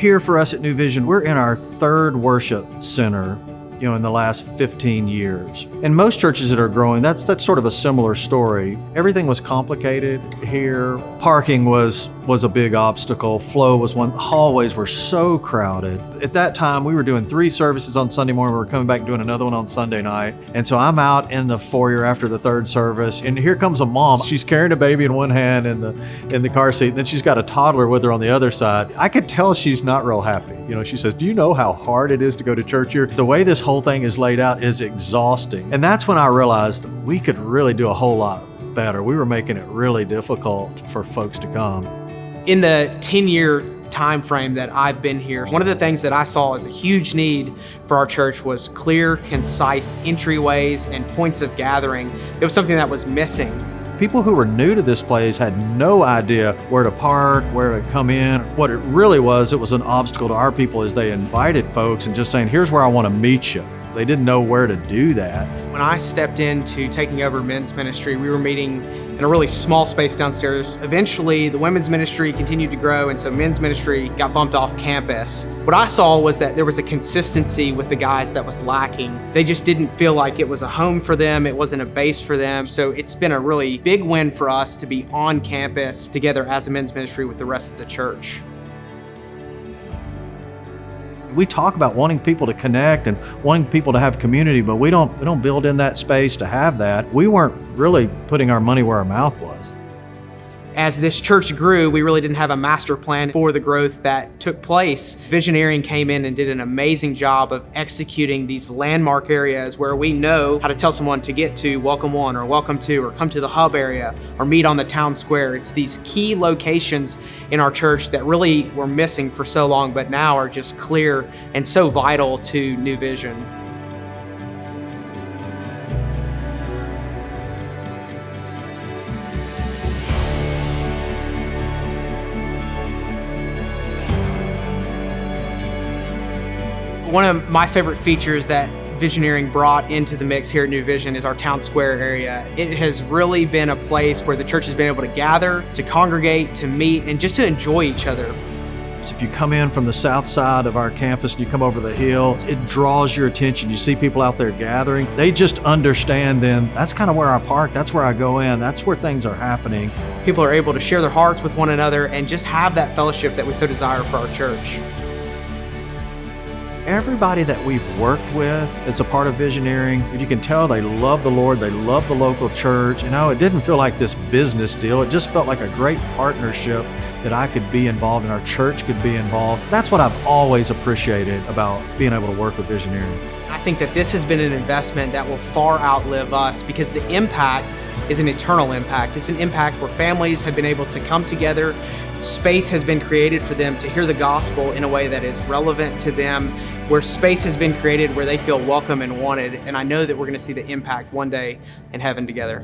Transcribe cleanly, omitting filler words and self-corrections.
Here for us at New Vision, we're in our third worship center, in the last 15 years. And most churches that are growing, that's sort of a similar story. Everything was complicated here. Parking was a big obstacle. Flow was one. Hallways were so crowded. At that time, we were doing 3 services on Sunday morning. We were coming back and doing another one on Sunday night. And so I'm out in the foyer after the third service, and here comes a mom. She's carrying a baby in one hand in the car seat, and then she's got a toddler with her on the other side. I could tell she's not real happy. She says, "Do you know how hard it is to go to church here? The way this whole thing is laid out is exhausting." And that's when I realized we could really do a whole lot better. We were making it really difficult for folks to come. In the 10-year time frame that I've been here, one of the things that I saw as a huge need for our church was clear, concise entryways and points of gathering. It was something that was missing. People who were new to this place had no idea where to park, where to come in. What it really was, it was an obstacle to our people as they invited folks and just saying, "Here's where I want to meet you." They didn't know where to do that. When I stepped into taking over men's ministry, we were meeting in a really small space downstairs. Eventually, the women's ministry continued to grow, and so men's ministry got bumped off campus. What I saw was that there was a consistency with the guys that was lacking. They just didn't feel like it was a home for them. It wasn't a base for them. So it's been a really big win for us to be on campus together as a men's ministry with the rest of the church. We talk about wanting people to connect and wanting people to have community, but we don't build in that space to have that. We weren't really putting our money where our mouth was. As this church grew, we really didn't have a master plan for the growth that took place. Visioneering came in and did an amazing job of executing these landmark areas where we know how to tell someone to get to Welcome 1 or Welcome 2 or come to the hub area or meet on the town square. It's these key locations in our church that really were missing for so long, but now are just clear and so vital to New Vision. One of my favorite features that Visioneering brought into the mix here at New Vision is our town square area. It has really been a place where the church has been able to gather, to congregate, to meet, and just to enjoy each other. So if you come in from the south side of our campus and you come over the hill, it draws your attention. You see people out there gathering. They just understand then that's kind of where I park, that's where I go in, that's where things are happening. People are able to share their hearts with one another and just have that fellowship that we so desire for our church. Everybody that we've worked with, it's a part of Visioneering. You can tell they love the Lord, they love the local church. It didn't feel like this business deal. It just felt like a great partnership that I could be involved and our church could be involved. That's what I've always appreciated about being able to work with Visioneering. I think that this has been an investment that will far outlive us because the impact is an eternal impact. It's an impact where families have been able to come together. Space has been created for them to hear the gospel in a way that is relevant to them, where space has been created where they feel welcome and wanted. And I know that we're going to see the impact one day in heaven together.